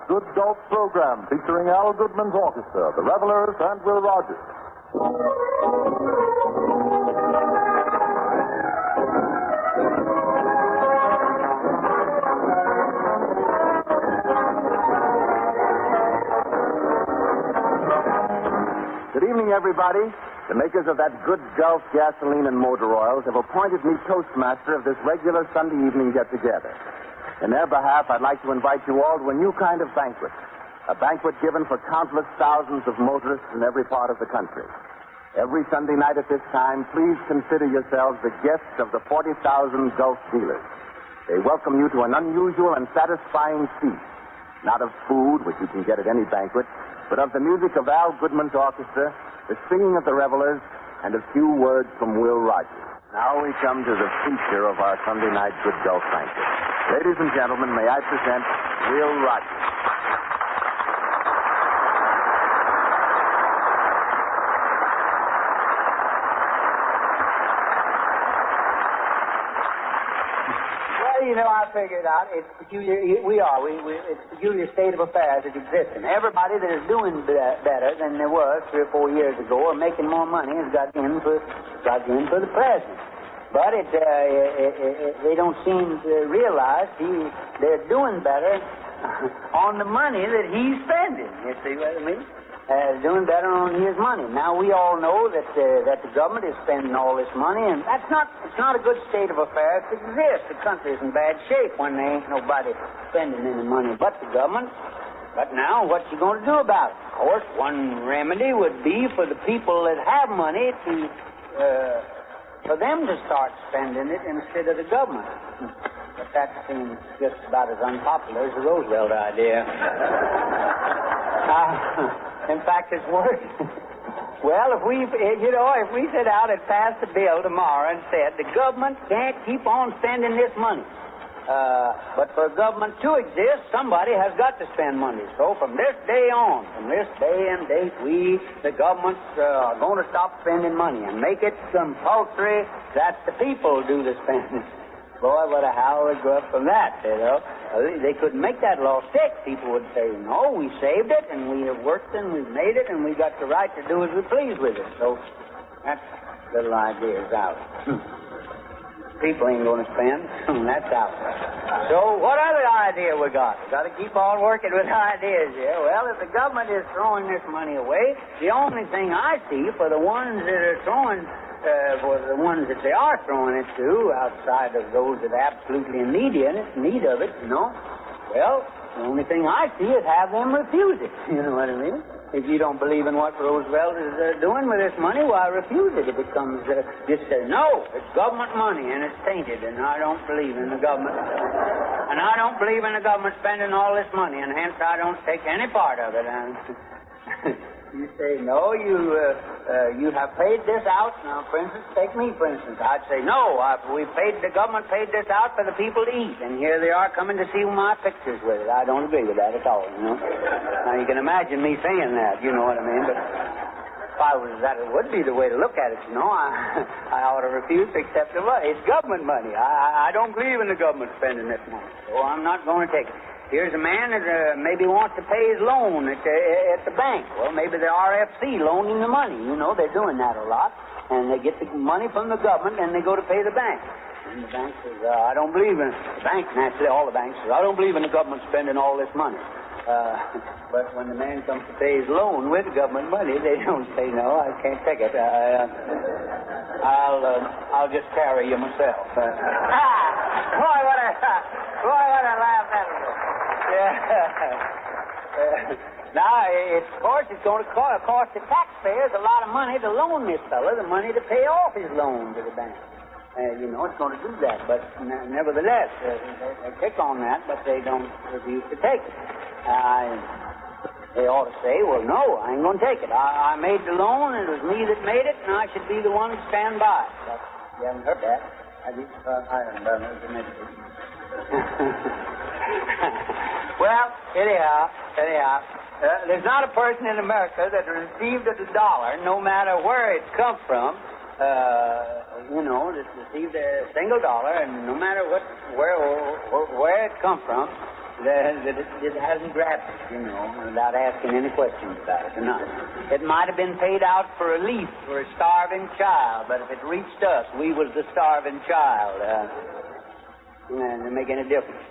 Good Golf program featuring Al Goodman's orchestra, the Revelers, and Will Rogers. Good evening, everybody. The makers of that good Gulf gasoline and motor oils have appointed me Toastmaster of this regular Sunday evening get-together. In their behalf, I'd like to invite you all to a new kind of banquet, a banquet given for countless thousands of motorists in every part of the country. Every Sunday night at this time, please consider yourselves the guests of the 40,000 Gulf dealers. They welcome you to an unusual and satisfying feast, not of food, which you can get at any banquet, but of the music of Al Goodman's orchestra, the singing of the revelers, and a few words from Will Rogers. Now we come to the feature of our Sunday night Good Gulf banquet. Ladies and gentlemen, may I present Will Rogers. I figured out it's peculiar. It's a peculiar state of affairs that exists. And everybody that is doing better than there was 3 or 4 years ago or making more money has got in for the present. But they don't seem to realize they're doing better on the money that he's spending. You see what I mean? Doing better on his money. Now we all know that the government is spending all this money, and it's not a good state of affairs to exist. The country is in bad shape when there ain't nobody spending any money but the government. But now, what you going to do about it? Of course, one remedy would be for the people that have money for them to start spending it instead of the government. But that seems just about as unpopular as the Roosevelt idea. In fact, it's worse. Well, if we sit out and pass the bill tomorrow and said the government can't keep on spending this money, but for a government to exist, somebody has got to spend money. So from this day on, from this day and date, the governments, are going to stop spending money and make it compulsory that the people do the spending. Boy, what a howl would go up from that, you know. They couldn't make that law stick. People would say, no, we saved it, and we have worked and we've made it, and we got the right to do as we please with it. So that little idea is out. People ain't going to spend. That's out. So what other idea we got? We got to keep on working with ideas here. Well, if the government is throwing this money away, the only thing I see for the ones that are throwing for the ones that they are throwing it to, outside of those that are absolutely in need of it, you know, well, the only thing I see is have them refuse it. You know what I mean? If you don't believe in what Roosevelt is doing with this money, why refuse it? If it comes, just say, no, it's government money and it's tainted, and I don't believe in the government. And I don't believe in the government spending all this money, and hence I don't take any part of it. And you say, no, you have paid this out. Now, for instance, take me, for instance. I'd say, no, the government paid this out for the people to eat, and here they are coming to see my pictures with it. I don't agree with that at all, you know. Now, you can imagine me saying that, you know what I mean, but if I was that, it would be the way to look at it, you know. I ought to refuse to accept the money. It's government money. I don't believe in the government spending this money, so I'm not going to take it. Here's a man that maybe wants to pay his loan at the bank. Well, maybe the RFC loaned him the money. You know, they're doing that a lot. And they get the money from the government, and they go to pay the bank. And the bank says, I don't believe in the bank. Naturally, all the banks say, I don't believe in the government spending all this money. But when the man comes to pay his loan with government money, they don't say, no, I can't take it. I'll just carry you myself. Boy, what a laugh that was. Now, of course, it's going to cost the taxpayers a lot of money to loan this fellow the money to pay off his loan to the bank. You know, it's going to do that, but nevertheless, they pick on that, but they don't refuse to take it. They ought to say, well, no, I ain't going to take it. I made the loan, and it was me that made it, and I should be the one to stand by. But you haven't heard that. I haven't done it. Well, anyhow, there's not a person in America that received a dollar, no matter where it comes from, that received a single dollar, and no matter where it comes from, that it hasn't grabbed it, you know, without asking any questions about it or not. It might have been paid out for relief for a starving child, but if it reached us, we was the starving child. It doesn't make any difference.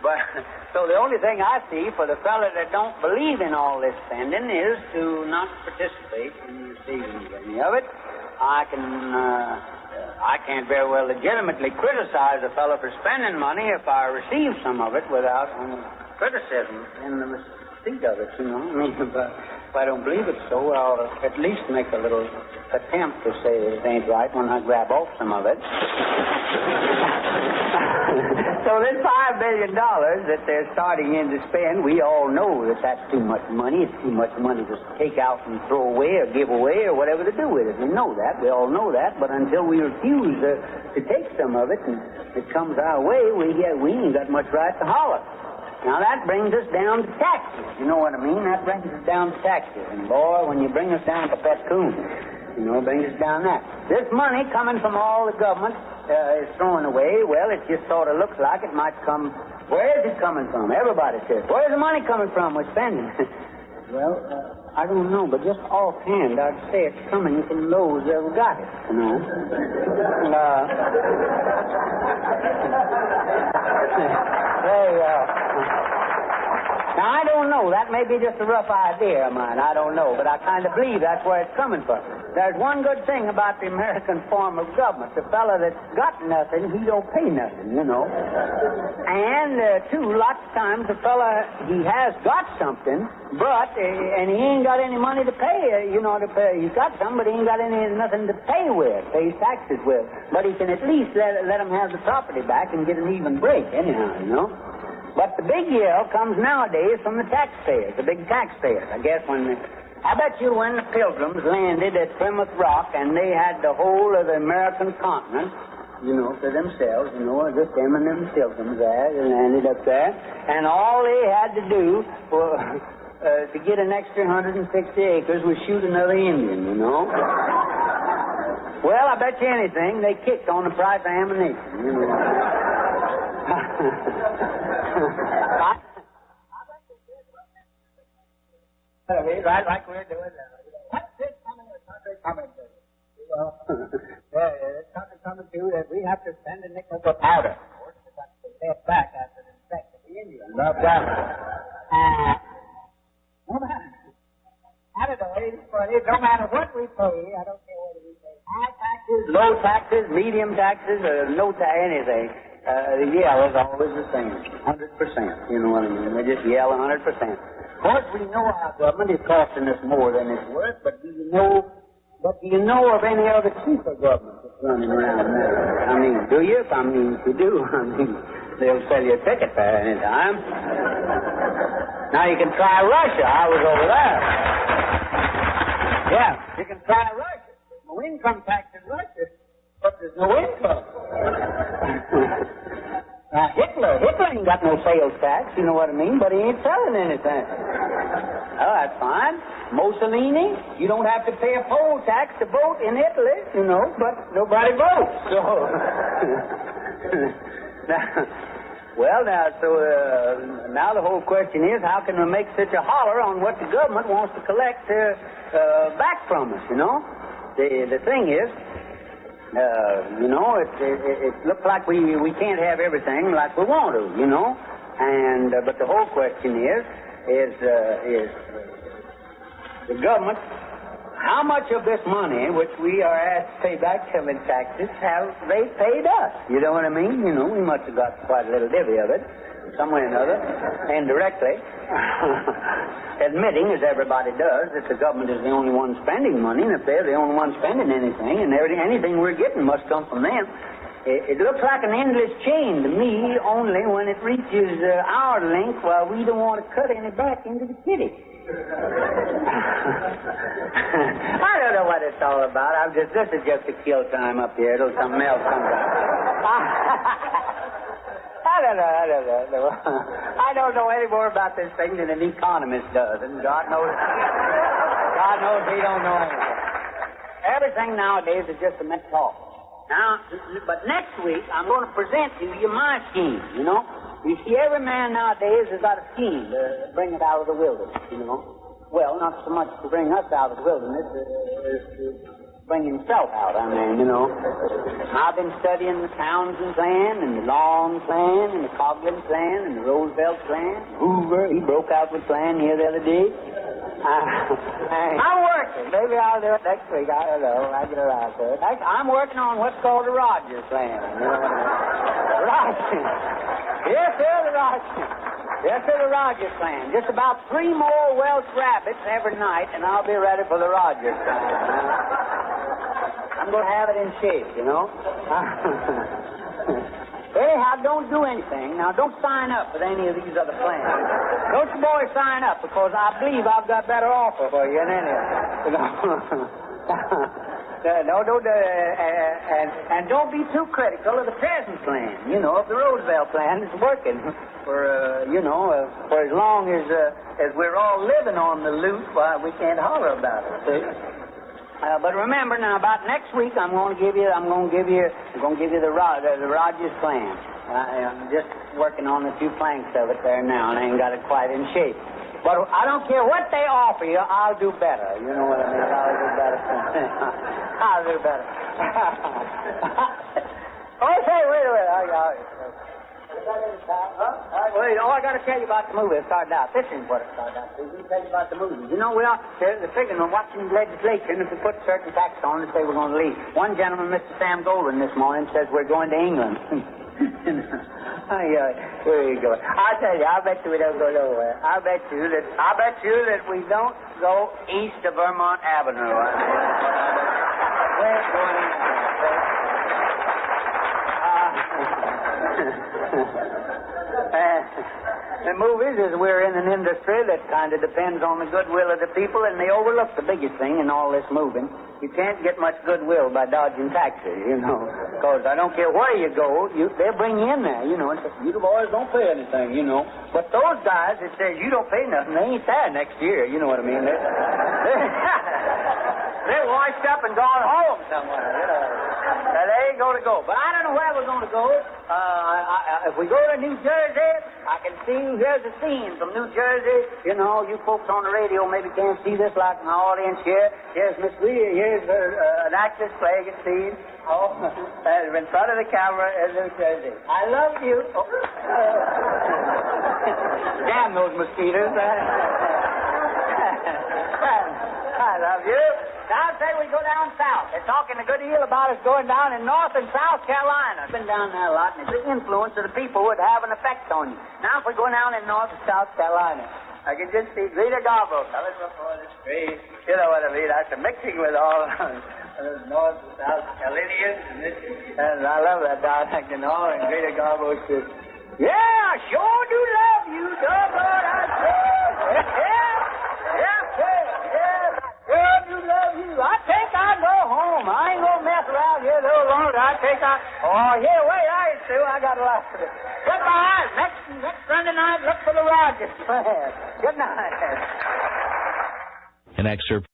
But so the only thing I see for the fellow that don't believe in all this spending is to not participate in receiving any of it. I can't very well legitimately criticize a fellow for spending money if I receive some of it without criticism in the receipt of it, you know. I mean, if I don't believe it so, I'll at least make a little attempt to say that it ain't right when I grab off some of it. So this $5 billion that they're starting in to spend, we all know that that's too much money. It's too much money to take out and throw away or give away or whatever to do with it. We know that. We all know that. But until we refuse to take some of it and it comes our way, we ain't got much right to holler. Now, that brings us down to taxes. You know what I mean? That brings us down to taxes. And, boy, when you bring us down to Petcoon, you know, it brings us down that. This money coming from all the government is thrown away. Well, it just sort of looks like it might come. Where is it coming from? Everybody says, where's the money coming from we're spending? Well, I don't know, but just offhand, I'd say it's coming from those that have got it, you know. Now, I don't know. That may be just a rough idea of mine. I don't know. But I kind of believe that's where it's coming from. There's one good thing about the American form of government. The fella that's got nothing, he don't pay nothing, you know. And, too, lots of times the fella, he has got something, but, and he ain't got any money to pay, you know, to pay. He's got some, but he ain't got nothing to pay with, pay taxes with. But he can at least let him have the property back and get an even break anyhow, you know. But the big yell comes nowadays from the taxpayers, the big taxpayers. I guess I bet you when the Pilgrims landed at Plymouth Rock and they had the whole of the American continent, you know, to themselves, you know, just them and them Pilgrims there, they landed up there, and all they had to do to get an extra 160 acres was shoot another Indian, you know. Well, I bet you anything, they kicked on the price of ammunition, you know. Right, like we're doing now. What's this coming to? Well, it's coming to that we have to spend a nickel for powder. Of course, we got to pay it back after the effect of the Indians. No matter. I don't know, it don't matter what we pay. I don't care whether we pay high taxes, low taxes, medium taxes, or no anything. The yell is always the same, 100%. You know what I mean? They just yell 100%. Of course, we know our government is costing us more than it's worth, but do you know of any other cheaper government that's running around now? I mean, do you? I mean, if you do, I mean, they'll sell you a ticket there any time. Now, you can try Russia. I was over there. Yeah, you can try Russia. There's no income tax in Russia, but there's no income. Hitler ain't got no sales tax, you know what I mean, but he ain't selling anything. Oh, that's fine. Mussolini, you don't have to pay a poll tax to vote in Italy, you know, but nobody votes, so... Now the whole question is, how can we make such a holler on what the government wants to collect back from us, you know? The thing is, you know, it looks like we can't have everything like we want to, you know. And but the whole question is the government, how much of this money which we are asked to pay back to them in taxes have they paid us? You know what I mean? You know, we must have got quite a little divvy of it, some way or another, indirectly. Admitting, as everybody does, that the government is the only one spending money, and if they're the only one spending anything, and anything we're getting must come from them. It looks like an endless chain to me, only when it reaches our length, while we don't want to cut any back into the kitty. I don't know what it's all about. This is just a kill time up here till something else comes out. I don't know any more about this thing than an economist does, and God knows he don't know anything. Everything nowadays is just a mental talk. Now, but next week I'm going to present to you my scheme, you know. You see, every man nowadays has got a scheme to bring it out of the wilderness, you know. Well, not so much to bring us out of the wilderness as to bring himself out, I mean, you know. I've been studying the Townsend plan and the Long plan and the Coghlan plan and the Roosevelt plan. Hoover, he broke out with plan here the other day. I'm working. Maybe I'll do it next week. I don't know. I get around to it. I'm working on what's called the Rogers plan. You know what I mean? Rogers. Yes, sir, the Rogers. Yes, sir, the Rogers plan. Just about 3 more Welsh rabbits every night, and I'll be ready for the Rogers plan. I'm going to have it in shape, you know. Anyhow, don't do anything. Now, don't sign up with any of these other plans. Don't you boys sign up, because I believe I've got better offer for you than any of them. You know? No, don't, and don't be too critical of the present plan. You know, if the Roosevelt plan is working for, for as long as we're all living on the loot, why, we can't holler about it, see? But remember now, about next week, I'm going to give you the Rogers plan. I'm just working on the 2 planks of it there now, and I ain't got it quite in shape. But I don't care what they offer you, I'll do better. You know what I mean? I'll do better. I'll do better. Oh, say, wait a minute. Wait, I got to tell you about the movie that started out. This is what it started out. Let me tell you about the movie. You know, they're figuring on watching legislation if we put certain tax on and say we're going to leave. One gentleman, Mr. Sam Golden, this morning says we're going to England. Where are you going? I'll tell you, I bet you we don't go nowhere. I bet you that we don't go east of Vermont Avenue. We're going the movies is we're in an industry that kind of depends on the goodwill of the people, and they overlook the biggest thing in all this moving. You can't get much goodwill by dodging taxes, you know, because I don't care where you go, they'll bring you in there, you know, and say, you boys don't pay anything, you know. But those guys that say you don't pay nothing, they ain't there next year, you know what I mean? They're washed up and gone home somewhere, you know. They ain't going to go. But I don't know where we're going to go. If we go to New Jersey, I can see, here's a scene from New Jersey. You know, you folks on the radio maybe can't see this like my audience here. Here's Miss Lee. Here's an actress playing a scene. Oh, in front of the camera in New Jersey. I love you. Oh. Damn those mosquitoes. I love you. Now, say we go down south. They're talking a good deal about us going down in North and South Carolina. I've been down there a lot, and the influence of the people would have an effect on you. Now, if we go down in North and South Carolina, I can just see Greta Garbo coming before the street. You know what I mean? That's a mixing with all North and South Carolinians. And I love that dialect, you know, and Greta Garbo says, yeah, I sure do love you, doggone, I say. Yeah, sure do love you. I think I'll go home. I ain't gonna mess around here no longer. Oh, here, wait, I got a lot to do. Goodbye. Next Sunday night, look for the Rogers. Good night. An excerpt